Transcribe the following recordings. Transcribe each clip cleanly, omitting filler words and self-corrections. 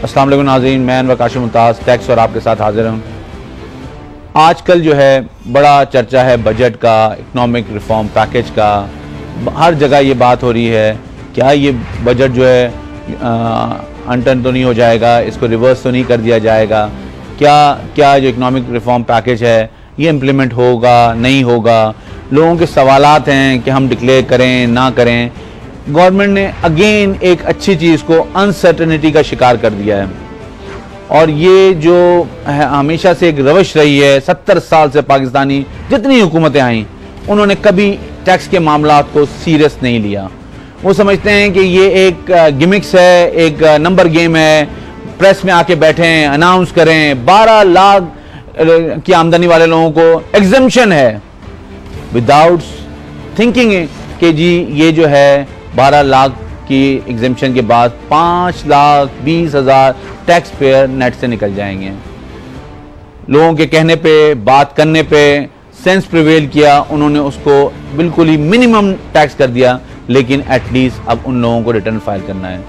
अस्सलाम वालेकुम नाज़रीन, मैं अनवर काशिफ मुमताज़ टैक्स और आपके साथ हाजिर हूँ। आजकल जो है बड़ा चर्चा है बजट का, इकनॉमिक रिफॉर्म पैकेज का, हर जगह ये बात हो रही है क्या ये बजट जो है अनटर्न तो नहीं हो जाएगा, इसको रिवर्स तो नहीं कर दिया जाएगा, क्या जो इकनॉमिक रिफॉर्म पैकेज है ये इम्प्लीमेंट होगा नहीं होगा। लोगों के सवालात हैं कि हम डिक्लेयर करें ना करें। गवर्नमेंट ने अगेन एक अच्छी चीज़ को अनसर्टेनिटी का शिकार कर दिया है और ये जो है हमेशा से एक रवश रही है। 70 साल से पाकिस्तानी जितनी हुकूमतें आई उन्होंने कभी टैक्स के मामलात को सीरियस नहीं लिया। वो समझते हैं कि ये एक गिमिक्स है, एक नंबर गेम है, प्रेस में आके बैठें अनाउंस करें 12 लाख की आमदनी वाले लोगों को एग्जम्पशन है विदाउट थिंकिंग कि जी ये जो है 12 लाख की एग्जम्पशन के बाद 5,20,000 टैक्स पेयर नेट से निकल जाएंगे। लोगों के कहने पे, बात करने पे सेंस प्रिवेल किया, उन्होंने उसको बिल्कुल ही मिनिमम टैक्स कर दिया, लेकिन एटलीस्ट अब उन लोगों को रिटर्न फाइल करना है।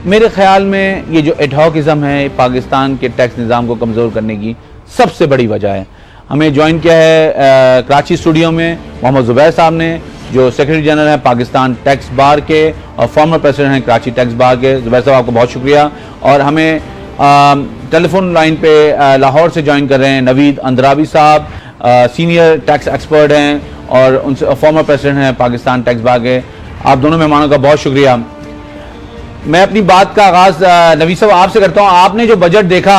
मेरे ख्याल में ये जो एडहॉकिज्म है पाकिस्तान के टैक्स निज़ाम को कमज़ोर करने की सबसे बड़ी वजह है। हमें ज्वाइन किया है कराची स्टूडियो में मोहम्मद ज़ुबैर साहब ने, जो सेक्रेटरी जनरल हैं पाकिस्तान टैक्स बार के और फॉर्मर प्रेसिडेंट हैं कराची टैक्स बार के। ज़ुबैर साहब आपको बहुत शुक्रिया। और हमें टेलीफोन लाइन पे लाहौर से ज्वाइन कर रहे हैं नवीद अंद्राबी साहब, सीनियर टैक्स एक्सपर्ट हैं और उनसे फॉर्मर प्रेसिडेंट हैं पाकिस्तान टैक्स बार के। आप दोनों मेहमानों का बहुत शुक्रिया। मैं अपनी बात का आगाज नवीद साहब आपसे करता हूँ। आपने जो बजट देखा,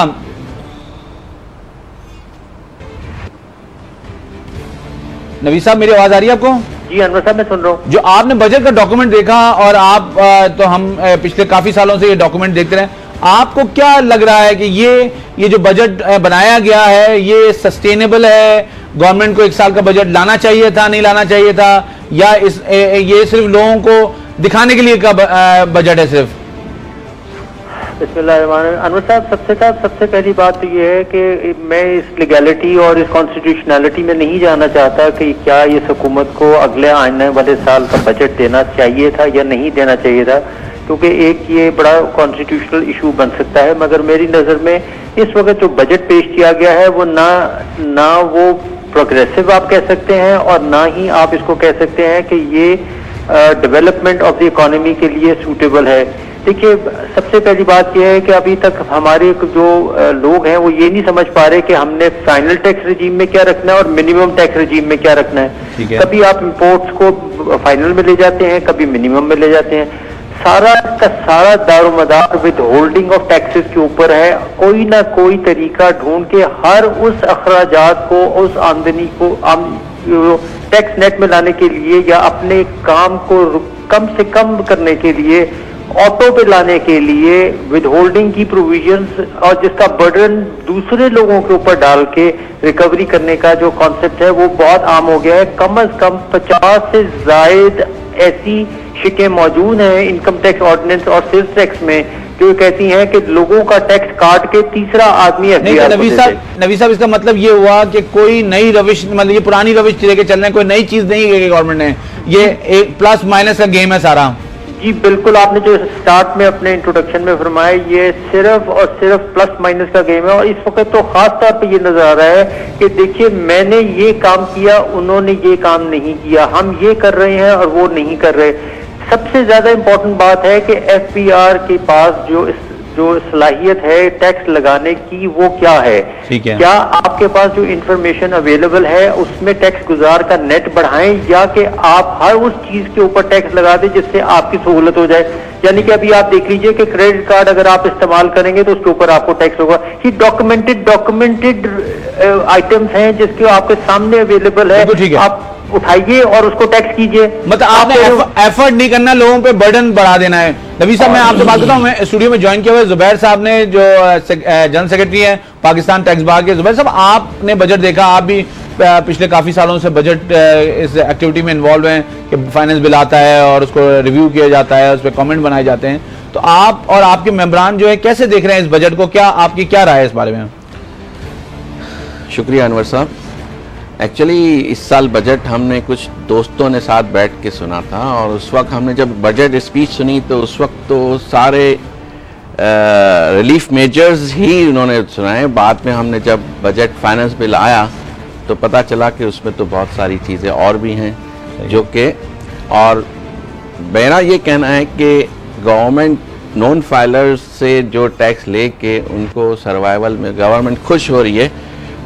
नवीद साहब मेरी आवाज आ रही है आपको? जी अनवर साहब मैं सुन रहा हूँ। जो आपने बजट का डॉक्यूमेंट देखा और आप तो हम पिछले काफी सालों से ये डॉक्यूमेंट देखते रहे, आपको क्या लग रहा है कि ये जो बजट बनाया गया है ये सस्टेनेबल है? गवर्नमेंट को 1 साल का बजट लाना चाहिए था, नहीं लाना चाहिए था, या ये सिर्फ लोगों को दिखाने के लिए का बजट है सिर्फ? अनवर साहब सबसे पहली बात तो ये है कि मैं इस लीगैलिटी और इस कॉन्स्टिट्यूशनैलिटी में नहीं जाना चाहता कि क्या इस हुकूमत को अगले आने वाले साल का बजट देना चाहिए था या नहीं देना चाहिए था, क्योंकि एक ये बड़ा कॉन्स्टिट्यूशनल इशू बन सकता है। मगर मेरी नज़र में इस वक्त जो बजट पेश किया गया है वो ना वो प्रोग्रेसिव आप कह सकते हैं और ना ही आप इसको कह सकते हैं कि ये डेवलपमेंट ऑफ द इकोनॉमी के लिए सूटेबल है। देखिए, सबसे पहली बात यह है कि अभी तक हमारे जो लोग हैं वो ये नहीं समझ पा रहे कि हमने फाइनल टैक्स रजीम में क्या रखना है और मिनिमम टैक्स रजीम में क्या रखना है। कभी आप इंपोर्ट्स को फाइनल में ले जाते हैं, कभी मिनिमम में ले जाते हैं। सारा का सारा दारोमदार विद होल्डिंग ऑफ टैक्सेस के ऊपर है। कोई ना कोई तरीका ढूंढ के हर उस अखराजात को, उस आमदनी को टैक्स नेट में लाने के लिए या अपने काम को कम से कम करने के लिए, ऑटो पे लाने के लिए विद होल्डिंग की प्रोविजंस और जिसका बर्डन दूसरे लोगों के ऊपर डाल के रिकवरी करने का जो कॉन्सेप्ट है वो बहुत आम हो गया है। कम से कम 50 से जायद ऐसी शिकें मौजूद हैं इनकम टैक्स ऑर्डिनेंस और सेल्स टैक्स में जो कहती हैं कि लोगों का टैक्स काट के तीसरा आदमी नवीद साहब इसका मतलब ये हुआ कि कोई नई रविश, मतलब ये पुरानी रविश लेके चल रहे हैं, कोई नई चीज नहीं है गवर्नमेंट ने, ये एक प्लस माइनस का गेम है सारा? जी बिल्कुल, आपने जो स्टार्ट में अपने इंट्रोडक्शन में फरमाया ये सिर्फ और सिर्फ प्लस माइनस का गेम है। और इस वक्त तो खास तौर पे ये नजर आ रहा है कि देखिए मैंने ये काम किया, उन्होंने ये काम नहीं किया, हम ये कर रहे हैं और वो नहीं कर रहे। सबसे ज्यादा इंपॉर्टेंट बात है कि एफबीआर के पास जो सलाहियत है टैक्स लगाने की वो क्या है? क्या आपके पास जो इंफॉर्मेशन अवेलेबल है उसमें टैक्स गुजार का नेट बढ़ाएं, या कि आप हर उस चीज के ऊपर टैक्स लगा दें जिससे आपकी सहूलत हो जाए? यानी कि अभी आप देख लीजिए कि क्रेडिट कार्ड अगर आप इस्तेमाल करेंगे तो उसके ऊपर आपको टैक्स होगा। ये डॉक्यूमेंटेड आइटम्स हैं जिसके आपके सामने अवेलेबल है, आप उठाइए और उसको टैक्स कीजिए। मतलब आपने एफर्ट नहीं करना, लोगों पे बर्डन बढ़ा देना है। नवीद साहब मैं आपसे बात करता हूँ, मैं स्टूडियो में ज्वाइन किया हुआ जुबैर साहब ने जो जनरल सेक्रेटरी है पाकिस्तान टैक्स बार के। जुबैर साहब आपने बजट देखा, आप भी पिछले काफी सालों से बजट इस एक्टिविटी में इन्वॉल्व हैं कि फाइनेंस बिल आता है और उसको रिव्यू किया जाता है, उस पर कमेंट बनाए जाते हैं, तो आप और आपके मेंबरान जो है कैसे देख रहे हैं इस बजट को? क्या आपकी क्या राय है इस बारे में? शुक्रिया अनवर साहब। एक्चुअली इस साल बजट हमने कुछ दोस्तों ने साथ बैठ के सुना था और उस वक्त हमने जब बजट स्पीच सुनी तो उस वक्त तो सारे रिलीफ मेजर्स ही उन्होंने सुनाए। बाद में हमने जब बजट फाइनेंस बिल आया तो पता चला कि उसमें तो बहुत सारी चीज़ें और भी हैं जो कि, और मेरा ये कहना है कि गवर्नमेंट नॉन फाइलर्स से जो टैक्स लेके उनको सर्वाइवल में गवर्नमेंट खुश हो रही है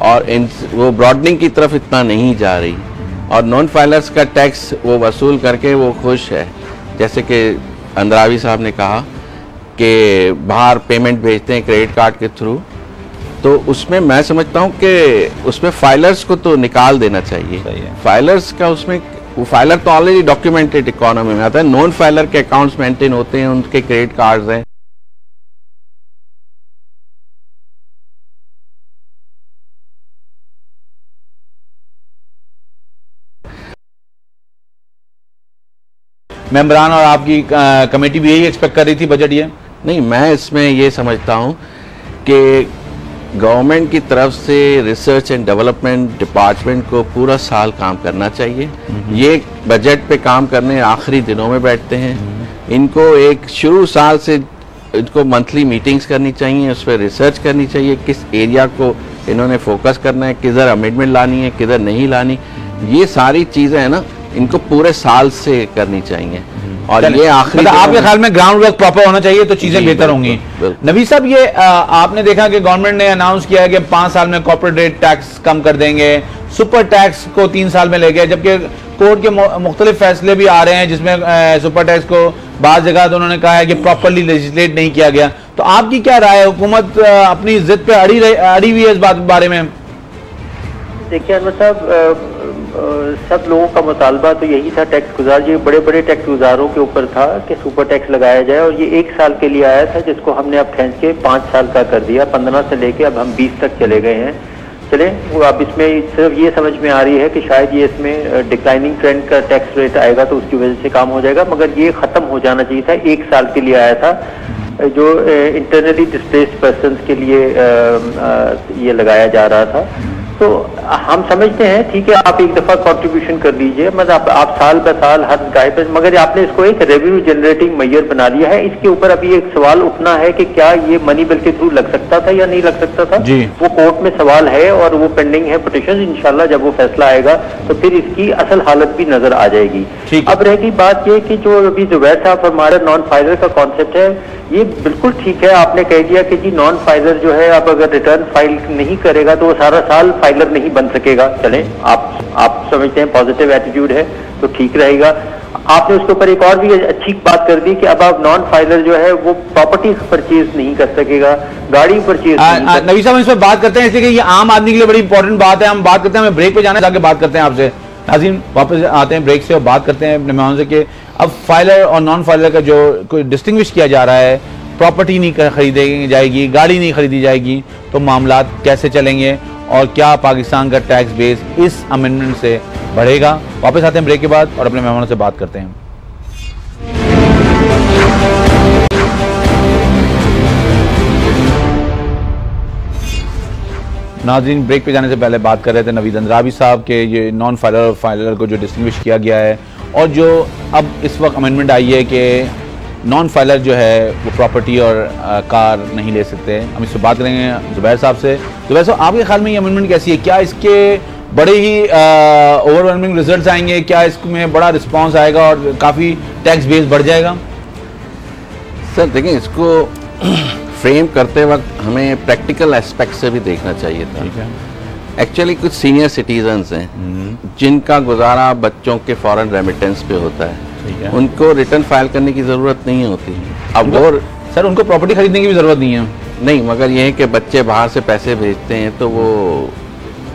और वो ब्रॉडनिंग की तरफ इतना नहीं जा रही, और नॉन फाइलर्स का टैक्स वो वसूल करके वो खुश है। जैसे कि अंद्रावी साहब ने कहा कि बाहर पेमेंट भेजते हैं क्रेडिट कार्ड के थ्रू, तो उसमें मैं समझता हूँ कि उसमें फाइलर्स को तो निकाल देना चाहिए। फाइलर्स का उसमें, वो फाइलर तो ऑलरेडी डॉक्यूमेंटेड इकोनॉमी में आता है, नॉन फाइलर के अकाउंट्स मेंटेन होते हैं, उनके क्रेडिट कार्ड्स हैं। मेंबरान और आपकी कमेटी भी यही एक्सपेक्ट कर रही थी बजट ये? नहीं, मैं इसमें ये समझता हूँ कि गवर्नमेंट की तरफ से रिसर्च एंड डेवलपमेंट डिपार्टमेंट को पूरा साल काम करना चाहिए। ये बजट पे काम करने आखिरी दिनों में बैठते हैं। इनको एक शुरू साल से इनको मंथली मीटिंग्स करनी चाहिए, उस पर रिसर्च करनी चाहिए, किस एरिया को इन्होंने फोकस करना है, किधर अमेंडमेंट लानी है, किधर नहीं लानी। ये सारी चीज़ें हैं ना, इनको पूरे साल से करनी चाहिए। और ये आखिरी आपके ख्याल में ग्राउंड वर्क प्रॉपर होना चाहिए तो चीजें बेहतर होंगी। नबी साहब, ये आपने देखा कि गवर्नमेंट ने अनाउंस किया है कि 5 साल में कॉर्पोरेट टैक्स कम कर देंगे, सुपर टैक्स को 3 साल में ले गए, जबकि कोर्ट के मुख्तलिफ फैसले भी आ रहे हैं जिसमें सुपर टैक्स को बाज़ जगह तो उन्होंने कहा है कि प्रॉपरली लेजिस्लेट नहीं किया गया। तो आपकी क्या राय है? हुकूमत अपनी जिद पे अड़ी हुई है इस बात बारे में? देखिए अनवर साहब, सब लोगों का मुतालबा तो यही था, टैक्स गुजार, ये बड़े बड़े टैक्स गुजारों के ऊपर था कि सुपर टैक्स लगाया जाए, और ये 1 साल के लिए आया था जिसको हमने अब खींच के 5 साल का कर दिया। 15 से लेके अब हम 20 तक चले गए हैं। चले वो अब इसमें सिर्फ ये समझ में आ रही है कि शायद ये इसमें डिक्लाइनिंग ट्रेंड का टैक्स रेट आएगा तो उसकी वजह से काम हो जाएगा, मगर ये ख़त्म हो जाना चाहिए था। 1 साल के लिए आया था, जो इंटरनली डिस्प्लेस्ड पर्सन के लिए ये लगाया जा रहा था। तो हम समझते हैं ठीक है, आप एक दफा कंट्रीब्यूशन कर लीजिए, मतलब आप साल ब साल हर गाय पर, मगर आपने इसको एक रेवेन्यू जनरेटिंग मेजर बना लिया है। इसके ऊपर अभी एक सवाल उठना है कि क्या ये मनी बिल के थ्रू लग सकता था या नहीं लग सकता था। वो कोर्ट में सवाल है और वो पेंडिंग है पिटीशन। इंशाल्लाह जब वो फैसला आएगा तो फिर इसकी असल हालत भी नजर आ जाएगी। अब रहेगी बात ये कि जो अभी जुबैर साहब हमारा नॉन फाइलर का कॉन्सेप्ट है, ये बिल्कुल ठीक है। आपने कह दिया कि जी नॉन फाइलर जो है, अब अगर रिटर्न फाइल नहीं करेगा तो वो सारा साल फाइलर नहीं बन सकेगा। चलें, आप समझते हैं पॉजिटिव एटीट्यूड है तो ठीक रहेगा। आपने उसके ऊपर एक और भी अच्छी बात कर दी कि अब आप नॉन फाइलर जो है वो प्रॉपर्टी परचेज नहीं कर सकेगा, गाड़ी परचेज नहीं। नबी साहब, इस पर बात करते हैं इसलिए कि ये आम आदमी के लिए बड़ी इंपॉर्टेंट बात है। हम बात करते हैं, हमें ब्रेक पे जाना है, आगे बात करते हैं आपसे। नाज़रीन, वापस आते हैं ब्रेक से और बात करते हैं अपने मेहमानों से कि अब फाइलर और नॉन फाइलर का जो कोई डिस्टिंग्विश किया जा रहा है, प्रॉपर्टी नहीं खरीदी जाएगी, गाड़ी नहीं खरीदी जाएगी, तो मामलात कैसे चलेंगे और क्या पाकिस्तान का टैक्स बेस इस अमेंडमेंट से बढ़ेगा? वापस आते हैं ब्रेक के बाद और अपने मेहमानों से बात करते हैं। नाज़रीन, ब्रेक पे जाने से पहले बात कर रहे थे नवीद अंद्रावी साहब के ये नॉन फाइलर और फाइलर को जो डिस्टिंग्विश किया गया है, और जो अब इस वक्त अमेंडमेंट आई है कि नॉन फाइलर जो है वो प्रॉपर्टी और कार नहीं ले सकते। हम इससे बात करेंगे जुबैर साहब से। जुबैर साहब, आपके ख्याल में ये अमेंडमेंट कैसी है? क्या इसके बड़े ही ओवरवेलमिंग रिजल्ट्स आएंगे? क्या इसमें बड़ा रिस्पांस आएगा और काफ़ी टैक्स बेस बढ़ जाएगा? सर देखिए, इसको फ्रेम करते वक्त हमें प्रैक्टिकल एस्पेक्ट से भी देखना चाहिए था। एक्चुअली कुछ सीनियर सिटीजन्स हैं जिनका गुजारा बच्चों के फॉरेन रेमिटेंस पे होता है, उनको रिटर्न फाइल करने की ज़रूरत नहीं होती। अब और सर, उनको प्रॉपर्टी खरीदने की भी ज़रूरत नहीं है। नहीं, मगर ये है कि बच्चे बाहर से पैसे भेजते हैं तो वो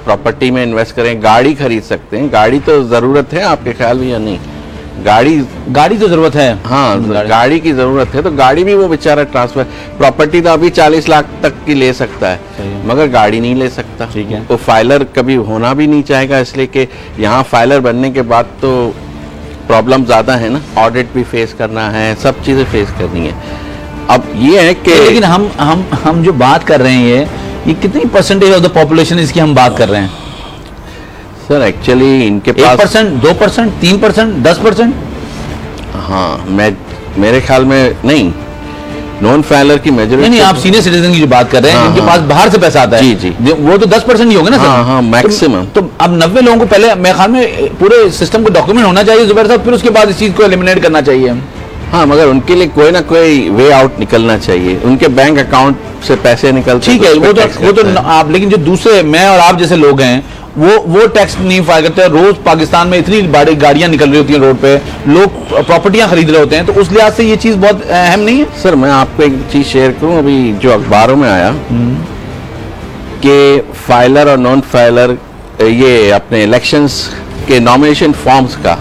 प्रॉपर्टी में इन्वेस्ट करें, गाड़ी खरीद सकते हैं। गाड़ी तो ज़रूरत है आपके ख्याल में या नहीं? गाड़ी तो ज़रूरत है। हाँ, गाड़ी की ज़रूरत है, तो गाड़ी भी वो बेचारा ट्रांसफर, प्रॉपर्टी तो अभी 40 लाख तक की ले सकता है मगर गाड़ी नहीं ले सकता। ठीक है, तो फाइलर कभी होना भी नहीं चाहेगा, इसलिए कि यहाँ फाइलर बनने के बाद तो प्रॉब्लम ज़्यादा है ना, ऑडिट भी फेस करना है, सब चीज़ें फेस करनी है। अब ये है कि लेकिन हम जो बात कर रहे हैं ये कितनी परसेंटेज ऑफ द पॉपुलेशन इसकी हम बात कर रहे हैं? सर एक्चुअली इनके पास 1%, 2%, 3%, 10%? हाँ, मेरे ख्याल में नहीं, नॉन फाइलर की मेजॉरिटी। नहीं, आप सीनियर सिटीजन की जो बात कर रहे हैं, जिनके पास बाहर से पैसा आता है, जी जी, वो तो 10% ही होंगे ना सर? हाँ, मैक्सिमम। तो अब 90 लोगों को पहले मेरे ख्याल में पूरे सिस्टम को डॉक्यूमेंट होना चाहिए जुबैर साहब, फिर उसके बाद इस चीज को एलिमिनेट करना चाहिए। हाँ, मगर उनके लिए कोई ना कोई वे आउट निकलना चाहिए, उनके बैंक अकाउंट से पैसे निकलते। ठीक है, वो तो आप, लेकिन जो दूसरे मैं और आप जैसे लोग हैं वो टैक्स नहीं फाइल करते। रोज पाकिस्तान में इतनी बड़ी गाड़ियां निकल रही होती हैं रोड पे, लोग प्रॉपर्टियां खरीद रहे होते हैं, तो उस लिहाज से ये चीज बहुत अहम नहीं है? सर मैं आपको एक चीज शेयर करूं, अभी जो अखबारों में आया कि फाइलर और नॉन फाइलर ये अपने इलेक्शंस के नॉमिनेशन फॉर्म्स का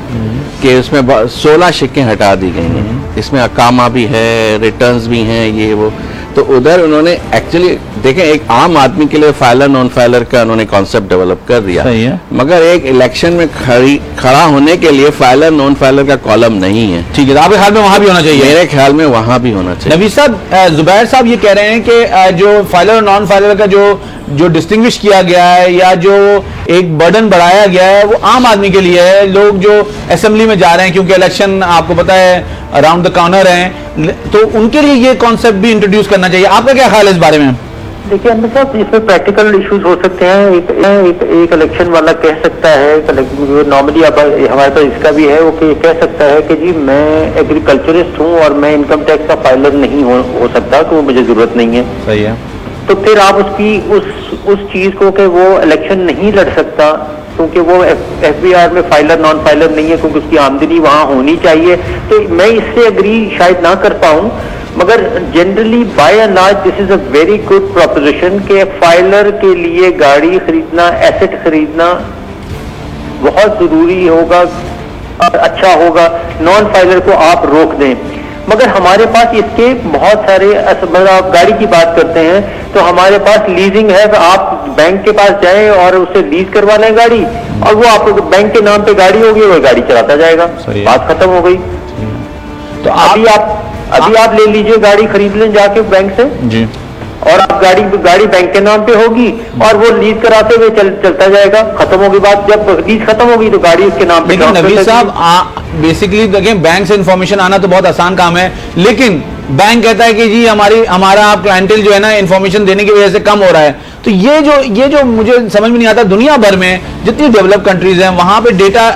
कि उसमें 16 शिक्कें हटा दी गई हैं, इसमें अकामा भी है, रिटर्न्स भी हैं, ये वो। तो उधर उन्होंने एक्चुअली देखें, एक आम आदमी के लिए फाइलर नॉन फाइलर का उन्होंने कॉन्सेप्ट डेवलप कर दिया, सही है। मगर एक इलेक्शन में खड़ा होने के लिए फाइलर नॉन फाइलर का कॉलम नहीं है। ठीक है, तो आपके ख्याल में वहां भी होना चाहिए? मेरे ख्याल में वहां भी होना चाहिए। नबी साहब, जुबैर साहब ये कह रहे हैं कि जो फाइलर और नॉन फाइलर का जो डिस्टिंग्विश किया गया है या जो एक बर्डन बढ़ाया गया है वो आम आदमी के लिए है। लोग जो असेंबली में जा रहे हैं, क्योंकि इलेक्शन आपको पता है अराउंड द कॉर्नर है, तो उनके लिए ये कॉन्सेप्ट भी इंट्रोड्यूस करना चाहिए। आपका क्या ख्याल है इस बारे में? देखिए अहमद साहब, इसमें प्रैक्टिकल इश्यूज हो सकते हैं। एक इलेक्शन वाला कह सकता है, नॉर्मली हमारे पास इसका भी है, वो कह सकता है कि जी मैं एग्रीकल्चरिस्ट हूँ और मैं इनकम टैक्स का फाइलर नहीं हो सकता, तो मुझे जरूरत नहीं है। सही है। तो फिर आप उसकी उस चीज को कि वो इलेक्शन नहीं लड़ सकता क्योंकि वो एफबीआर में फाइलर नॉन फाइलर नहीं है, क्योंकि उसकी आमदनी वहां होनी चाहिए। तो मैं इससे अग्री शायद ना कर पाऊं, मगर generally by and large this is a very good proposition कि फाइलर के लिए गाड़ी खरीदना, एसेट खरीदना बहुत जरूरी होगा और अच्छा होगा। नॉन फाइलर को आप रोक दें, मगर हमारे पास इसके बहुत सारे, आप गाड़ी की बात करते हैं तो हमारे पास लीजिंग है। तो आप बैंक के पास जाएं और उससे लीज करवा लें गाड़ी, और वो आपको बैंक के नाम पे गाड़ी होगी, वो गाड़ी चलाता जाएगा, बात खत्म हो गई। तो अभी आप ले लीजिए, गाड़ी खरीद लें जाके बैंक से जी, और आप गाड़ी बैंक के नाम पे होगी और वो लीज कराते हुए चलता जाएगा, खत्म होगी बात। जब लीज खत्म होगी तो गाड़ी उसके नाम पे। लेकिन नबी साहब, बेसिकली देखें, बैंक से इंफॉर्मेशन आना तो बहुत आसान काम है, लेकिन बैंक कहता है कि जी हमारा क्लाइंटेल जो है ना इंफॉर्मेशन देने की वजह से कम हो रहा है। तो ये जो मुझे समझ में नहीं आता, दुनिया भर में जितनी डेवलप कंट्रीज हैं वहां पे डेटा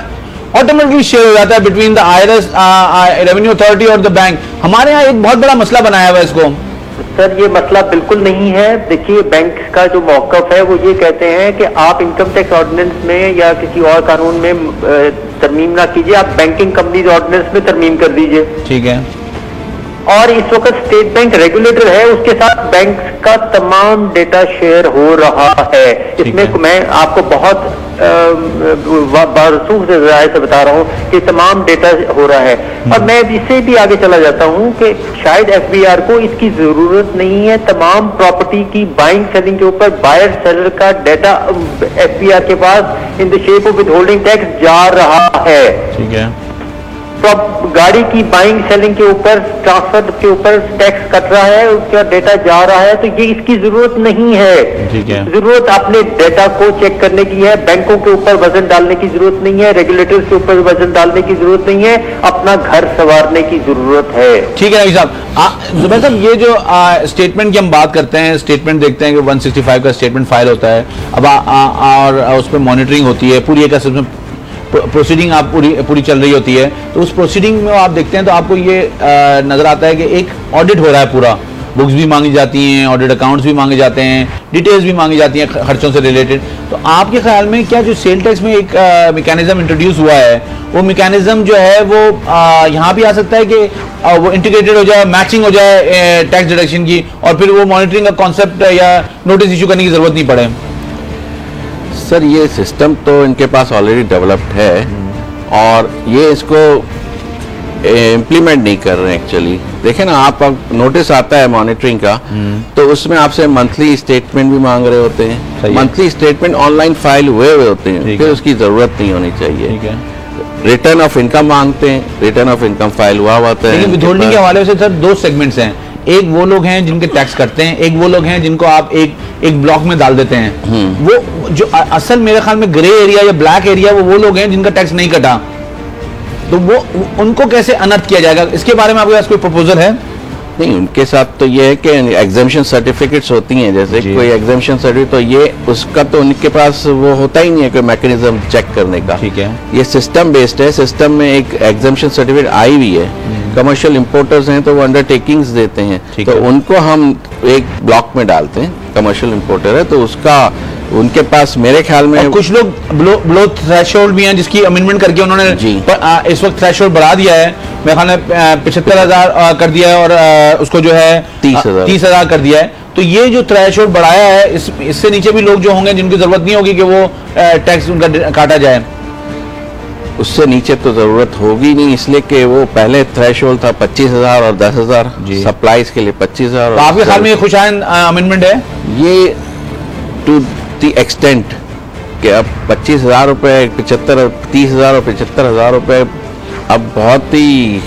ऑटोमेटिकली शेयर हो जाता है between the IRS, revenue authority और द बैंक। हमारे यहाँ एक बहुत बड़ा मसला बनाया हुआ है इसको। सर ये मसला बिल्कुल नहीं है। देखिए बैंक का जो मौकफ है वो ये कहते हैं कि आप इनकम टैक्स ऑर्डिनेंस में या किसी और कानून में तरमीम ना कीजिए, आप बैंकिंग कंपनीज ऑर्डिनेंस में तरमीम कर दीजिए। ठीक है। और इस वक्त स्टेट बैंक रेगुलेटर है, उसके साथ बैंक का तमाम डेटा शेयर हो रहा है। इसमें मैं आपको बहुत बारसूख से राय से बता रहा हूँ कि तमाम डेटा हो रहा है। और मैं इससे भी आगे चला जाता हूँ कि शायद एफबीआर को इसकी जरूरत नहीं है। तमाम प्रॉपर्टी की बाइंग सेलिंग के ऊपर बायर सेलर का डेटा एफबीआर के पास in the shape of withholding tax जा रहा है। ठीक है। तो गाड़ी की बाइंग सेलिंग के ऊपर, ट्रांसफर के ऊपर टैक्स कट रहा है, उसका डेटा जा रहा है, तो ये इसकी जरूरत नहीं है। ठीक है। जरूरत अपने डेटा को चेक करने की है, बैंकों के ऊपर वजन डालने की जरूरत नहीं है, रेगुलेटर्स के ऊपर वजन डालने की जरूरत नहीं है, अपना घर संवारने की जरूरत है। ठीक है साहब। जुबैर साहब, ये जो स्टेटमेंट की हम बात करते हैं, स्टेटमेंट देखते हैं कि 165 का स्टेटमेंट फाइल होता है, अब और उस पर मॉनिटरिंग होती है, पूरी एक प्रोसीडिंग आप पूरी चल रही होती है। तो उस प्रोसीडिंग में आप देखते हैं तो आपको ये नजर आता है कि एक ऑडिट हो रहा है पूरा, बुक्स भी मांगी जाती हैं, ऑडिट अकाउंट्स भी मांगे जाते हैं, डिटेल्स भी मांगी जाती हैं खर्चों से रिलेटेड। तो आपके ख्याल में क्या जो सेल टैक्स में एक मैकेनिज्म इंट्रोड्यूस हुआ है, वो मैकेनिज्म जो है वो यहाँ भी आ सकता है कि वो इंटीग्रेटेड हो जाए, मैचिंग हो जाए टैक्स डिडक्शन की, और फिर वो मॉनिटरिंग का कॉन्सेप्ट या नोटिस इशू करने की जरूरत नहीं पड़े? सर ये सिस्टम तो इनके पास ऑलरेडी डेवलप्ड है और ये इसको इम्प्लीमेंट नहीं कर रहे हैं एक्चुअली। देखें ना, आप अब नोटिस आता है मॉनिटरिंग का, तो उसमें आपसे मंथली स्टेटमेंट भी मांग रहे होते हैं। मंथली स्टेटमेंट ऑनलाइन फाइल हुए होते हैं, फिर उसकी जरूरत नहीं होनी चाहिए। रिटर्न ऑफ इनकम मांगते हैं, रिटर्न ऑफ इनकम फाइल हुआ होता है। विथहोल्डिंग के हवाले से सर दो सेगमेंट्स हैं, एक वो लोग हैं जिनके टैक्स कटते हैं, एक वो लोग हैं जिनको आप एक ब्लॉक में डाल देते हैं। वो जो असल मेरे ख्याल में ग्रे एरिया या ब्लैक एरिया, वो लोग हैं जिनका टैक्स नहीं कटा, तो वो उनको कैसे अनर्थ किया जाएगा? इसके बारे में आपके पास कोई प्रपोजल है? नहीं, उनके साथ तो ये है कि एग्जामिशन सर्टिफिकेट्स होती हैं, जैसे कोई एग्जामिशन सर्टिफिकेट, तो ये उसका तो उनके पास वो होता ही नहीं है कोई मैकेनिज्म चेक करने का। ठीक है, ये सिस्टम बेस्ड है। सिस्टम में एक एग्जामिशन सर्टिफिकेट आई हुई है। कमर्शियल इंपोर्टर्स हैं तो वो अंडरटेकिंग्स देते हैं, तो उनको हम एक ब्लॉक में डालते हैं। कमर्शियल इंपोर्टर है तो उसका उनके पास मेरे ख्याल में कुछ लोग ब्लो थ्रेशोल्ड भी हैं जिसकी अमेंडमेंट करके उन्होंने इस वक्त थ्रेशोल्ड बढ़ा दिया है। मेरे ख्याल में 75,000 कर दिया है और उसको जो है 30,000 कर दिया है। तो ये जो थ्रेशोल्ड बढ़ाया है इससे नीचे भी लोग जो होंगे जिनकी जरूरत नहीं होगी कि वो टैक्स उनका काटा जाए, उससे नीचे तो जरूरत होगी नहीं, इसलिए कि वो पहले थ्रेशोल्ड था 25,000 और 10,000 सप्लाईज के लिए 25,000। तो आपके ख्याल में ये खुशाइन अमेंडमेंट है? ये टू द एक्सटेंट कि अब 25,000 रुपये 30,000 और 75,000 रुपये अब बहुत ही,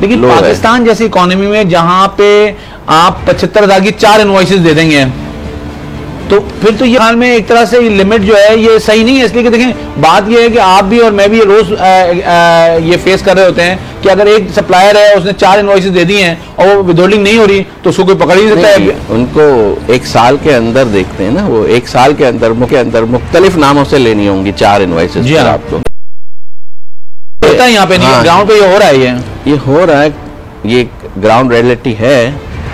लेकिन पाकिस्तान जैसी इकोनॉमी में जहां पे आप 75,000 की 4 इनवॉइसेस दे देंगे तो फिर तो ये हाल में एक तरह से लिमिट जो है ये सही नहीं है। इसलिए कि देखें, बात ये है कि आप भी और मैं भी रोज ये फेस कर रहे होते हैं कि अगर एक सप्लायर है उसने 4 इनवॉइसेस दे दी हैं और वो विदहोल्डिंग नहीं हो रही तो उसको कोई पकड़ ही नहीं सकता है। उनको एक साल के अंदर देखते हैं ना, वो एक साल के अंदर मुख्तलिफ नामों से लेनी होंगी 4 इनवॉइसेस। जी हाँ, आपको पता है यहाँ पे ग्राउंड पे ये हो रहा है, ये हो रहा है, ये ग्राउंड रियलिटी है।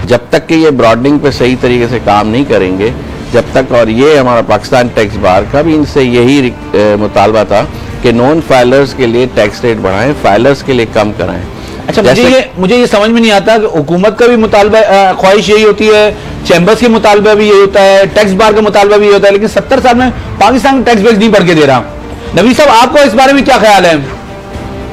जब तक कि ये ब्रॉडनिंग पे सही तरीके से काम नहीं करेंगे जब तक, और ये हमारा पाकिस्तान टैक्स बार का भी इनसे यही मुतालबा था कि नॉन फाइलर्स के लिए टैक्स रेट बढ़ाएं, फाइलर्स के लिए कम कराएं। अच्छा, मुझे ये समझ में नहीं आता कि हुकूमत का भी मुतालबा ख्वाहिश यही होती है, चैम्बर्स के मुतालबा भी यही होता है, टैक्स बार का मुतालबा भी यही होता है, लेकिन 70 साल में पाकिस्तान टैक्स बेस नहीं बढ़ के दे रहा। नबी साहब, आपको इस बारे में क्या ख्याल है?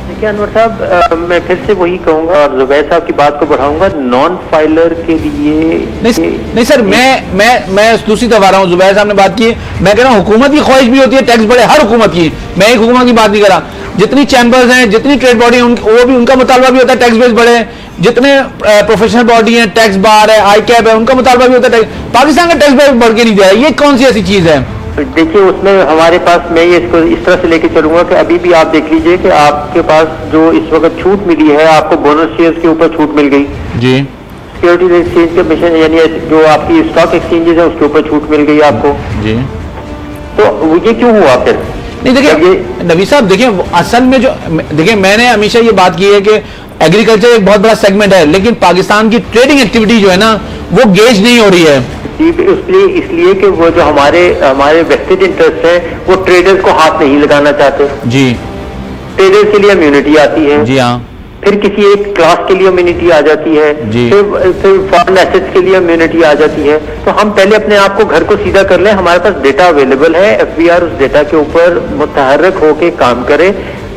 देखिए अनवर साहब, मैं फिर से वही कहूंगा और जुबैर साहब की बात को बढ़ाऊंगा, नॉन फाइलर के लिए नहीं सर, मैं दूसरी तरफ आ रहा हूँ। जुबैर साहब ने बात की, मैं कह रहा हूँ हुकूमत की ख्वाहिश भी होती है टैक्स बढ़े, हर हुकूमत की, मैं एक हुकूमत की बात नहीं कर रहा। जितनी चैम्बर्स हैं, जितनी ट्रेड बॉडी है, वो भी उनका मुतालबा भी होता है टैक्स बेस बढ़े। जितने प्रोफेशनल बॉडी है, टैक्स बार है, आई कैब है, उनका मुतालबा भी होता है। पाकिस्तान का टैक्स बेस बढ़ के नहीं दिया है, ये कौन सी ऐसी चीज है? देखिए उसमें हमारे पास, मैं ये इसको इस तरह से लेके चलूंगा कि अभी भी आप देख लीजिए कि आपके पास जो इस वक्त छूट मिली है, आपको बोनस शेयर्स के ऊपर छूट मिल गई जी, सिक्योरिटीज एक्सचेंज कमीशन यानी जो आपकी स्टॉक एक्सचेंजेस है उसके ऊपर छूट मिल गई आपको जी। तो ये क्यों हुआ फिर? नहीं देखिए नबी साहब, देखिए असल में जो, देखिए मैंने हमेशा ये बात की है कि एग्रीकल्चर एक बहुत बड़ा सेगमेंट है, लेकिन पाकिस्तान की ट्रेडिंग एक्टिविटी जो है ना वो गेज नहीं हो रही है। इसलिए कि वो जो हमारे वेस्टेड इंटरेस्ट है वो ट्रेडर्स को हाथ नहीं लगाना चाहते जी। ट्रेडर्स के लिए इम्यूनिटी आती है जी, हाँ, फिर किसी एक क्लास के लिए इम्यूनिटी आ जाती है जी, फिर फॉरेन एसेट्स के लिए इम्यूनिटी आ जाती है। तो हम पहले अपने आप को घर को सीधा कर लें, हमारे पास डेटा अवेलेबल है, FBR उस डेटा के ऊपर मुतहर्रिक होके काम करे,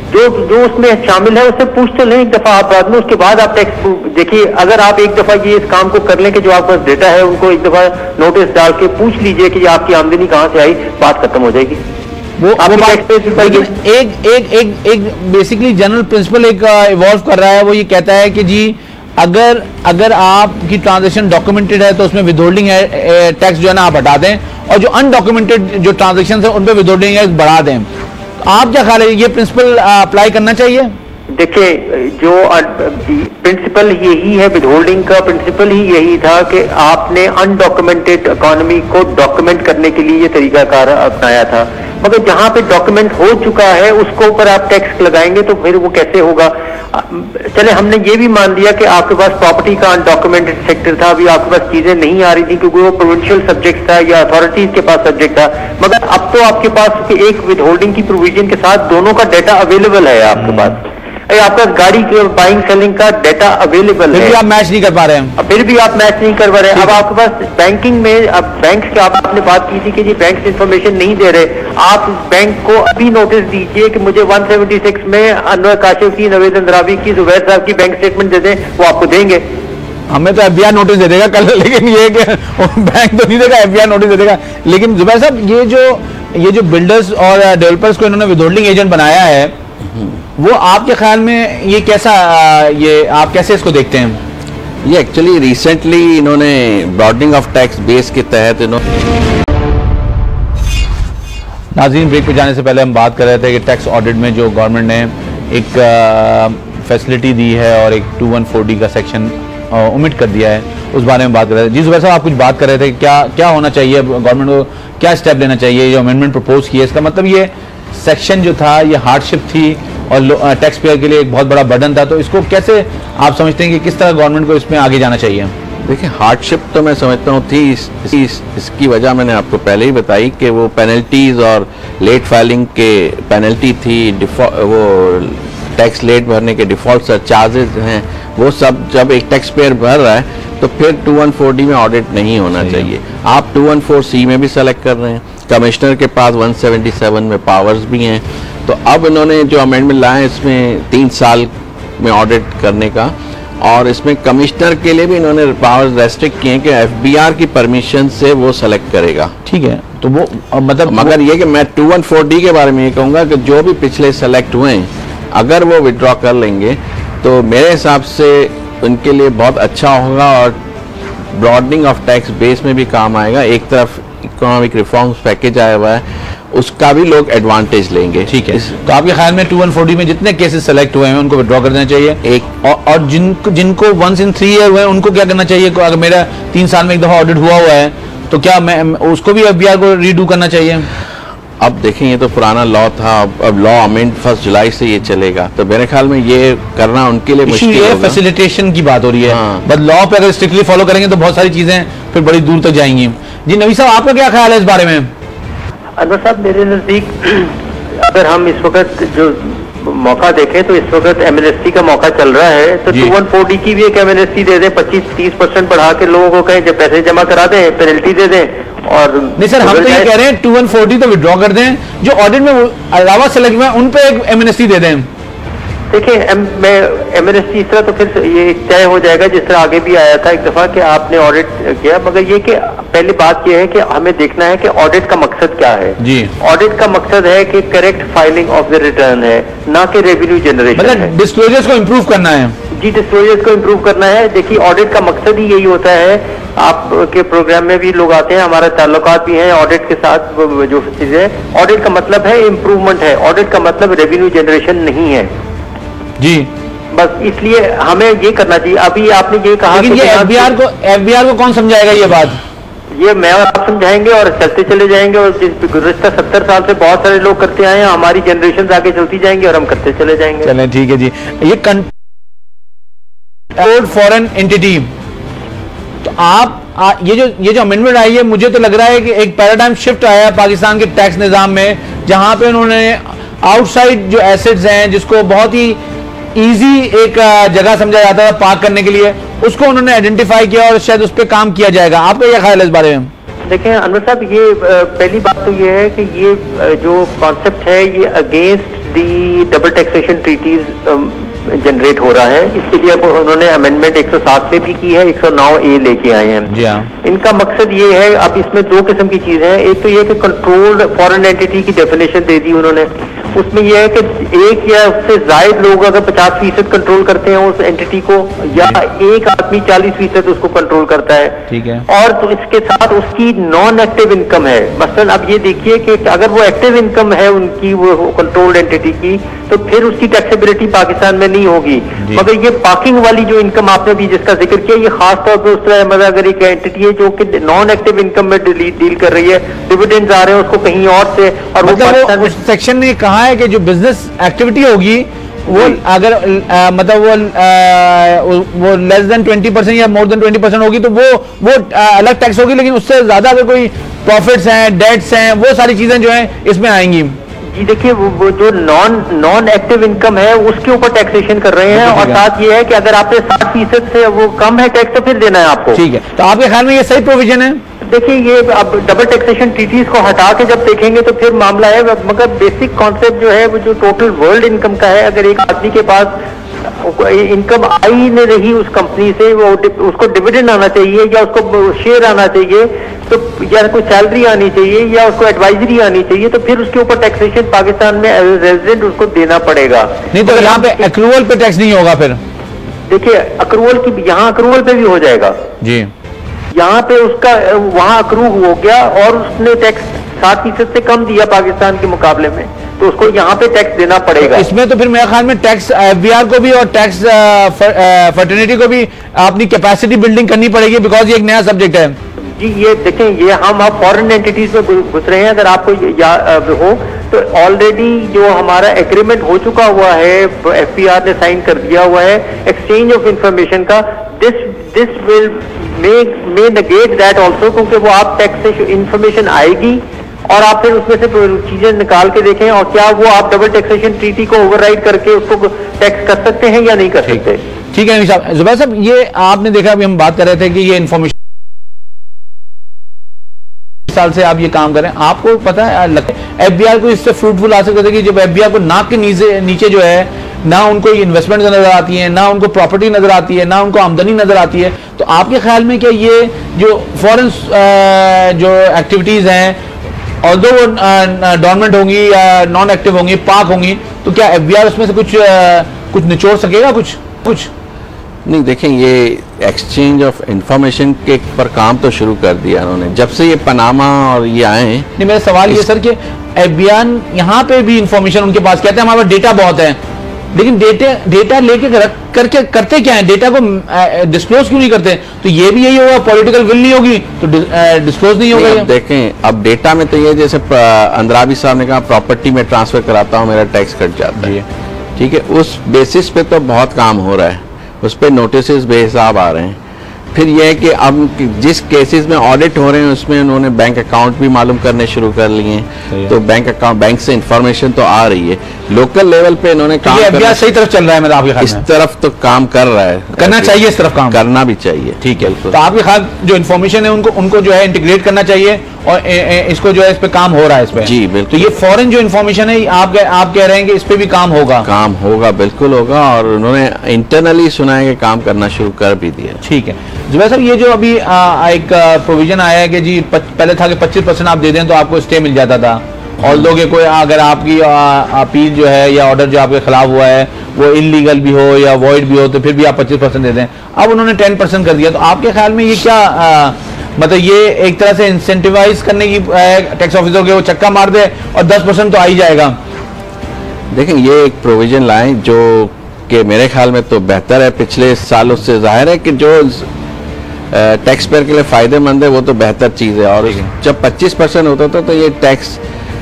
जो उसमें शामिल है उससे पूछ तो लें एक दफा आप बाद में, उसके बाद आप टैक्स देखिए। अगर आप एक दफा ये इस काम को कर लें कि जो आपके पास डेटा है उनको एक दफा नोटिस डाल के पूछ लीजिए कि आपकी आमदनी कहाँ से आई, बात खत्म हो जाएगी। वो एक बेसिकली जनरल प्रिंसिपल एक इवॉल्व कर रहा है, वो ये कहता है कि जी अगर आपकी ट्रांजैक्शन डॉक्यूमेंटेड है तो उसमें विदहोल्डिंग है टैक्स जो है ना आप हटा दें, और जो अनडॉक्यूमेंटेड जो ट्रांजैक्शन है उन पर विदहोल्डिंग है बढ़ा दें। आप क्या ख्याल है, ये प्रिंसिपल अप्लाई करना चाहिए? देखिए जो प्रिंसिपल यही है, विदहोल्डिंग का प्रिंसिपल ही यही था कि आपने अनडॉक्यूमेंटेड इकोनॉमी को डॉक्यूमेंट करने के लिए ये तरीकाकार अपनाया था, मगर जहां पे डॉक्यूमेंट हो चुका है उसको ऊपर आप टैक्स लगाएंगे तो फिर वो कैसे होगा? चले हमने ये भी मान लिया कि आपके पास प्रॉपर्टी का अनडॉक्यूमेंटेड सेक्टर था, अभी आपके पास चीजें नहीं आ रही थी क्योंकि वो प्रोविंशियल सब्जेक्ट था या अथॉरिटीज के पास सब्जेक्ट था, मगर अब तो आपके पास एक विदहोल्डिंग की प्रोविजन के साथ दोनों का डाटा अवेलेबल है आपके पास, आपका गाड़ी के बाइंग सेलिंग का डाटा अवेलेबल है, फिर भी आप मैच नहीं कर पा रहे हैं, फिर भी आप मैच नहीं कर पा रहे हैं। अब आपके पास बैंकिंग में, अब बैंक की आपने बात की थी कि जी बैंक इंफॉर्मेशन नहीं दे रहे, आप बैंक को अभी नोटिस दीजिए कि मुझे 176 में अनवर काशिफ की, नवेद अंद्रावी की, जुबैर साहब की बैंक स्टेटमेंट दे दें, वो आपको देंगे। हमें तो FBI नोटिस दे देगा कल, लेकिन ये कि बैंक तो नहीं देगा, FBI नोटिस दे देगा। लेकिन जुबैर साहब, ये जो बिल्डर्स और डेवलपर्स को इन्होंने विदहोल्डिंग एजेंट बनाया है, वो आपके ख्याल में ये कैसा, ये आप कैसे इसको देखते हैं? ये एक्चुअली रिसेंटली इन्होंने ब्रॉडनिंग ऑफ टैक्स बेस के तहत नाज़रीन, ब्रेक पे जाने से पहले हम बात कर रहे थे कि टैक्स ऑडिट में जो गवर्नमेंट ने एक फैसिलिटी दी है और एक 2140 का सेक्शन ओमिट कर दिया है, उस बारे में बात कर रहे थे। जी जुबैर साहब, आप कुछ बात कर रहे थे, क्या होना चाहिए, गवर्नमेंट को क्या स्टेप लेना चाहिए? जो अमेंडमेंट प्रपोज किया, इसका मतलब ये सेक्शन जो था ये हार्डशिप थी और टैक्स पेयर के लिए एक बहुत बड़ा बर्डन था, तो इसको कैसे आप समझते हैं कि किस तरह गवर्नमेंट को इसमें आगे जाना चाहिए? देखिए, हार्डशिप तो मैं समझता हूँ थी, इसकी वजह मैंने आपको पहले ही बताई कि वो पेनल्टीज और लेट फाइलिंग के पेनल्टी थी, वो टैक्स लेट भरने के डिफॉल्ट चार्जेस हैं, वो सब जब एक टैक्स पेयर भर रहा है तो फिर 214D में ऑडिट नहीं होना चाहिए। आप 214C में भी सेलेक्ट कर रहे हैं, कमिश्नर के पास 177 में पावर्स भी हैं, तो अब इन्होंने जो अमेंडमेंट लाया है इसमें 3 साल में ऑडिट करने का, और इसमें कमिश्नर के लिए भी इन्होंने पावर्स रेस्ट्रिक्ट किए हैं कि FBR की परमिशन से वो सेलेक्ट करेगा। ठीक है, तो वो मतलब मगर ये कि मैं 214D के बारे में ये कहूँगा कि जो भी पिछले सेलेक्ट हुए हैं अगर वो विड्रॉ कर लेंगे तो मेरे हिसाब से उनके लिए बहुत अच्छा होगा और ब्रॉडनिंग ऑफ टैक्स बेस में भी काम आएगा। एक तरफ इकोनॉमिक रिफॉर्म्स पैकेज आया हुआ है, उसका भी लोग एडवांटेज लेंगे। ठीक है, तो आपके ख्याल में 214D में जितने केसेस सेलेक्ट हुए हैं उनको विड्रॉ कर देना चाहिए एक, और जिनको 1 in 3 ईयर हुए हैं उनको क्या करना चाहिए? अगर मेरा 3 साल में एक दफा ऑडिट हुआ है तो क्या मैं उसको भी FBR को रीडू करना चाहिए? अब देखें, ये तो पुराना लॉ था, अब लॉ अमेंड 1 जुलाई से ये चलेगा, तो मेरे ख्याल में ये करना उनके लिए मुश्किल होगा। फैसिलिटेशन की बात हो रही है, बट लॉ पे अगर स्ट्रिक्टली फॉलो करेंगे तो बहुत सारी चीजें फिर बड़ी दूर तक जाएंगी। जी नबी साहब, आपका क्या ख्याल है इस बारे में? अनवर साहब, मेरे नजदीक अगर हम इस वक्त जो मौका देखें तो इस वक्त एमएनएसटी का मौका चल रहा है, तो 214D की भी एक एमएनएसटी दे दें, 25-30% बढ़ा के लोगों को कहें जब पैसे जमा करा दें पेनल्टी दे दें। और नहीं सर, हम तो ये कह रहे हैं 214D तो विड्रॉ कर दें, जो ऑडिट में अलावा सेलेक्ट हुए उन पे एक एमएनएसटी दे दें। देखिए, एमएनएसटी इस तरह तो फिर ये तय हो जाएगा जिस तरह आगे भी आया था एक दफा कि आपने ऑडिट किया, मगर ये कि पहली बात ये है कि हमें देखना है कि ऑडिट का मकसद क्या है। जी, ऑडिट का मकसद है कि correct filing of the return है, ना कि रेवेन्यू जनरेशन मतलब डिस्क्लोजर्स को इम्प्रूव करना है। जी, डिस्क्लोजर्स को इम्प्रूव करना है। देखिए, ऑडिट का मकसद ही यही होता है। आपके प्रोग्राम में भी लोग आते हैं, हमारा ताल्लुकात भी है ऑडिट के साथ, जो चीजें ऑडिट का मतलब है इम्प्रूवमेंट है, ऑडिट का मतलब रेवेन्यू जनरेशन नहीं है। जी, बस इसलिए हमें ये करना चाहिए। अभी आपने ये कहा कि FBR को कौन समझाएगा ये बात? ये मैं और आप समझाएंगे और चलते चले जाएंगे, और जिस गुज़श्ता 70 साल से बहुत सारे लोग करते आए हैं, हमारी जनरेशन आगे चलती जाएंगी और हम करते चले जाएंगे। चलें, ठीक है जी। ये कंट्रोल्ड फॉरेन एंटिटी, तो आप ये जो अमेंडमेंट आई है, मुझे तो लग रहा है कि एक पैराडाइम शिफ्ट आया है पाकिस्तान के टैक्स निज़ाम में, जहां पे उन्होंने आउटसाइड जो एसेट्स हैं जिसको बहुत ही इजी एक जगह समझा जाता है पार्क करने के लिए, उसको उन्होंने आइडेंटिफाई किया और शायद उस पर काम किया जाएगा। आपका क्या ख्याल है इस बारे में? देखें अनवर साहब, ये पहली बात तो ये है कि ये जो कॉन्सेप्ट है ये against the double taxation treaties generate हो रहा है। इसके लिए अब उन्होंने अमेंडमेंट 107 में भी की है, 109A लेके आए हैं। जी हाँ। इनका मकसद ये है, अब इसमें 2 किस्म की चीजें हैं। एक तो ये कि कंट्रोल्ड फॉरेन एंटिटी की डेफिनेशन दे दी उन्होंने, उसमें यह है कि एक या उससे ज्यादा लोग अगर 50% कंट्रोल करते हैं उस एंटिटी को, या एक आदमी 40% उसको कंट्रोल करता है। ठीक है। और तो इसके साथ उसकी नॉन एक्टिव इनकम है। मसलन अब ये देखिए कि अगर वो एक्टिव इनकम है उनकी, वो कंट्रोल्ड एंटिटी की, तो फिर उसकी टैक्सेबिलिटी पाकिस्तान में नहीं होगी। मगर ये पार्किंग वाली जो इनकम आपने भी जिसका जिक्र किया, ये खास तौर पर उस तरह मतलब अगर एक एंटिटी है जो कि नॉन एक्टिव इनकम में डील कर रही है, डिविडेंड्स आ रहे हैं उसको कहीं और से, और मतलब वो सेक्शन ने कहा है कि जो बिजनेस एक्टिविटी होगी वो अगर मतलब वो लेस देन 20% या मोर देन 20% होगी तो वो अलग टैक्स होगी, लेकिन उससे ज्यादा अगर कोई प्रॉफिट्स हैं, डेट्स हैं, वो सारी चीजें जो हैं इसमें आएंगी। जी देखिए, वो जो नॉन एक्टिव इनकम है उसके ऊपर टैक्सेशन कर रहे हैं, और साथ ये है कि अगर आपने 60% से वो कम है टैक्स तो फिर देना है आपको। ठीक है, तो आपके ख्याल में ये सही प्रोविजन है? देखिए, ये अब डबल टैक्सेशन ट्रीटीज को हटा के जब देखेंगे तो फिर मामला है, मगर बेसिक कॉन्सेप्ट जो है वो जो टोटल वर्ल्ड इनकम का है, अगर एक आदमी के पास इनकम आई नहीं रही उस कंपनी से, वो उसको डिविडेंड आना चाहिए या उसको शेयर आना चाहिए, तो या कोई सैलरी आनी चाहिए या उसको एडवाइजरी आनी चाहिए, तो फिर उसके ऊपर टैक्सेशन पाकिस्तान में एज रेजिडेंट उसको देना पड़ेगा। नहीं तो यहाँ पे अक्रूवल पे टैक्स नहीं होगा फिर? देखिए, अक्रूवल की यहाँ अक्रूवल पे भी हो जाएगा जी। यहाँ पे उसका वहाँ अक्रूव हो गया और उसने टैक्स 60% से कम दिया पाकिस्तान के मुकाबले में, तो उसको यहाँ पे टैक्स देना पड़ेगा। इसमें तो फिर मेरे ख्याल में टैक्स एफबीआर को भी और टैक्स फर्टर्निटी को भी अपनी कैपेसिटी बिल्डिंग करनी पड़ेगी, बिकॉज ये एक नया सब्जेक्ट है। जी ये देखें, ये हम फॉरेन एंटिटीज में घुस रहे हैं। अगर आपको हो तो ऑलरेडी जो हमारा एग्रीमेंट हो चुका हुआ है, एफबीआर ने साइन कर दिया हुआ है एक्सचेंज ऑफ इंफॉर्मेशन का, this will may negate that also, क्योंकि वो आप टैक्स से इंफॉर्मेशन आएगी और आप फिर उसमें से चीजें निकाल के देखें और क्या वो आप डबल टैक्सेशन ट्रीटी को ओवरराइड करके उसको टैक्स कर सकते हैं या नहीं कर सकते। ठीक है साहब। जुबैर साहब, ये आपने देखा, अभी हम बात कर रहे थे कि ये इंफॉर्मेशन साल से आप ये काम करें, आपको पता है एफबीआर को इससे फ्रूटफुल हासिल करते कि जब एफबीआर को नाक के नीचे जो है ना उनको इन्वेस्टमेंट नजर आती है, ना उनको प्रॉपर्टी नजर आती है, ना उनको आमदनी नजर आती है, तो आपके ख्याल में क्या ये जो फॉरेन जो एक्टिविटीज हैं, ऑल्दो वो डॉर्मेंट होंगी या नॉन एक्टिव होंगी, पाक होंगी, तो क्या एफबीआर उसमें से कुछ निचोड़ सकेगा? कुछ नहीं, देखें, ये एक्सचेंज ऑफ इंफॉर्मेशन के पर काम तो शुरू कर दिया उन्होंने जब से ये पनामा और ये आए हैं। नहीं, मेरा सवाल ये सर कि एफबीआर यहाँ पे भी इंफॉर्मेशन उनके पास, कहते हैं हमारे पास डेटा बहुत है, लेकिन डेटा लेके करके करते क्या है, डेटा को डिस्क्लोज क्यों नहीं करते? तो ये भी यही होगा, पॉलिटिकल विल नहीं होगी तो डिस्क्लोज नहीं होगा। देखें, अब डेटा में तो ये जैसे अंद्राबी साहब ने कहा, प्रॉपर्टी में ट्रांसफर कराता हूँ, मेरा टैक्स कट जाता है, ठीक है, उस बेसिस पे तो बहुत काम हो रहा है, उस पर नोटिस बेहिसाब आ रहे हैं। फिर यह है कि अब जिस केसेस में ऑडिट हो रहे हैं उसमें उन्होंने बैंक अकाउंट भी मालूम करने शुरू कर लिए हैं, तो बैंक से इंफॉर्मेशन तो आ रही है। लोकल लेवल पे इन्होंने काम करना सही तरफ चल रहा है, मतलब आपके ख्याल में? इस तरफ तो काम कर रहा है, करना चाहिए, इस तरफ काम करना भी चाहिए। ठीक है, तो आपके ख्याल जो इन्फॉर्मेशन है उनको जो है इंटीग्रेट करना चाहिए और इसको जो है इस पे काम हो रहा है, इस पे? जी बिल्कुल। तो ये फॉरेन जो इन्फॉर्मेशन है, आप कह रहे हैं कि इस पे भी काम होगा? बिल्कुल होगा, और उन्होंने इंटरनली सुना है कि काम करना शुरू कर भी दिया। ठीक है जुबैर साहब, ये जो अभी एक प्रोविजन आया है कि जी पहले था कि 25% आप दे दें तो आपको स्टे मिल जाता था, और लोग कोई अगर आपकी अपील जो है या ऑर्डर जो आपके खिलाफ हुआ है वो इलीगल भी हो या वॉइड भी हो तो फिर भी आप 25% दे दें, अब उन्होंने 10% कर दिया, तो आपके ख्याल में ये क्या मतलब ये एक तरह से इंसेंटिवाइज करने की टैक्स ऑफिसर के वो चक्का मार दे और 10% तो आ ही जाएगा? देखें, ये एक प्रोविजन लाए जो कि मेरे ख्याल में तो बेहतर है पिछले सालों से। जाहिर है कि जो टैक्स पेयर के लिए फायदेमंद है वो तो बेहतर चीज़ है, और जब 25% होता था तो ये टैक्स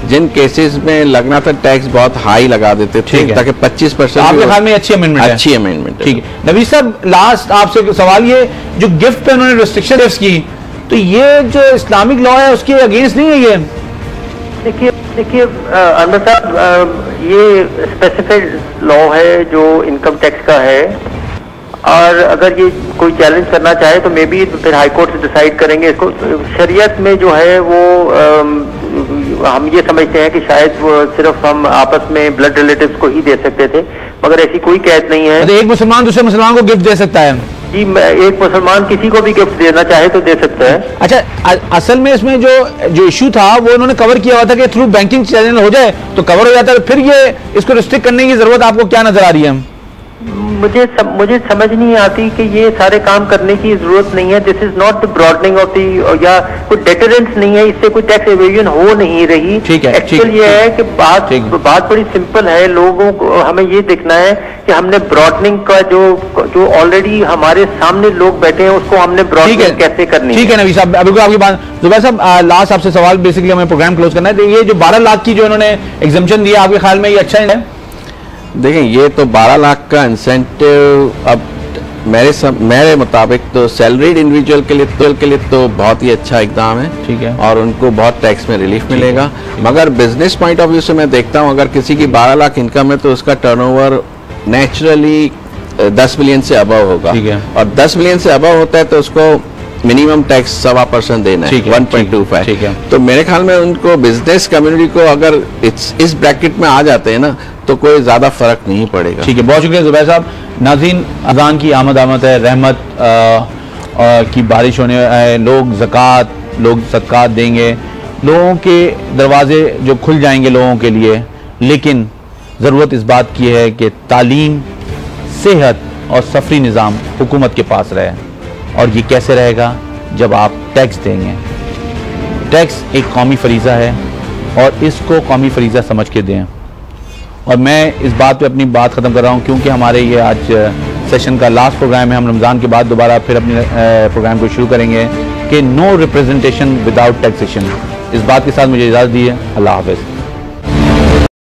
जिन केसेस में लगना था टैक्स बहुत हाई लगा देते थे, ताकि 25%। आपके ख्याल में अच्छी अमेंडमेंट है? अच्छी अमेंडमेंट है। ठीक है नवीद साहब, लास्ट आपसे सवाल, ये जो गिफ्ट पे उन्होंने रिस्ट्रिक्शन की, तो ये जो इस्लामिक लॉ है उसके अगेंस्ट नहीं है ये? देखिए अनवर साहब, ये स्पेसिफिक लॉ है जो इनकम टैक्स का है, और अगर ये कोई चैलेंज करना चाहे तो मे बी फिर हाई कोर्ट से डिसाइड करेंगे इसको। शरीयत में जो है वो हम ये समझते हैं कि शायद वो सिर्फ हम आपस में ब्लड रिलेटिव्स को ही दे सकते थे, मगर ऐसी कोई कैद नहीं है। तो एक मुसलमान दूसरे मुसलमान को गिफ्ट दे सकता है? जी, एक मुसलमान किसी को भी गिफ्ट देना चाहे तो दे सकता है। अच्छा, असल में इसमें जो इशू था वो उन्होंने कवर किया हुआ था कि थ्रू बैंकिंग चैनल हो जाए तो कवर हो जाता है, फिर ये इसको रिस्ट्रिक्ट करने की जरूरत आपको क्या नजर आ रही है? मुझे समझ नहीं आती कि ये सारे काम करने की जरूरत नहीं है। This is not the broadening of the, या कोई डेटरेंस नहीं है, इससे कोई टैक्स एवेजन हो नहीं रही। ठीक है, एक्चुअल ये है कि बात बड़ी सिंपल है। लोगों को हमें ये देखना है कि हमने ब्रॉडनिंग का जो ऑलरेडी हमारे सामने लोग बैठे हैं उसको हमने ब्रॉडनिंग कैसे करनी है। ठीक है नवीद साहब, अभी आपकी बात। जुबैर साहब, लास्ट आपसे सवाल, बेसिकली हमें प्रोग्राम क्लोज करना है, तो ये जो 12 लाख की जो इन्होंने एग्जम्पशन दिया, आपके ख्याल में ये अच्छा है? देखें, ये तो 12 लाख का इंसेंटिव अब मेरे मुताबिक तो सैलरीड इंडिविजुअल के लिए तो बहुत ही अच्छा इकदाम है। ठीक है, और उनको बहुत टैक्स में रिलीफ मिलेगा। मगर बिजनेस पॉइंट ऑफ व्यू से मैं देखता हूँ, अगर किसी की 12 लाख इनकम है तो उसका टर्नओवर नेचुरली 10 मिलियन से अबव होगा। ठीक है, और 10 मिलियन से अबव होता है तो उसको मिनिमम टैक्स 7% देना है, 1.25। ठीक है, तो मेरे ख्याल में उनको बिजनेस कम्युनिटी को अगर इस ब्रैकेट में आ जाते हैं ना तो कोई ज्यादा फर्क नहीं पड़ेगा। ठीक है, बहुत शुक्रिया जुबैर साहब। नाज़रीन, अज़ान की आमद है, रहमत की बारिश होने है, लोग ज़कात, लोग सदक़ात देंगे, लोगों के दरवाजे जो खुल जाएंगे लोगों के लिए, लेकिन ज़रूरत इस बात की है कि तालीम, सेहत और सफरी निज़ाम हुकूमत के पास रहे, और ये कैसे रहेगा? जब आप टैक्स देंगे। टैक्स एक कौमी फरीज़ा है और इसको कौमी फरीज़ा समझ के दें। और मैं इस बात पे अपनी बात ख़त्म कर रहा हूँ, क्योंकि हमारे ये आज सेशन का लास्ट प्रोग्राम है। हम रमज़ान के बाद दोबारा फिर अपने प्रोग्राम को शुरू करेंगे कि नो रिप्रेजेंटेशन विदाउट टैक्सेशन। इस बात के साथ मुझे इजाज़त दी है। अल्लाह हाफ़िज़।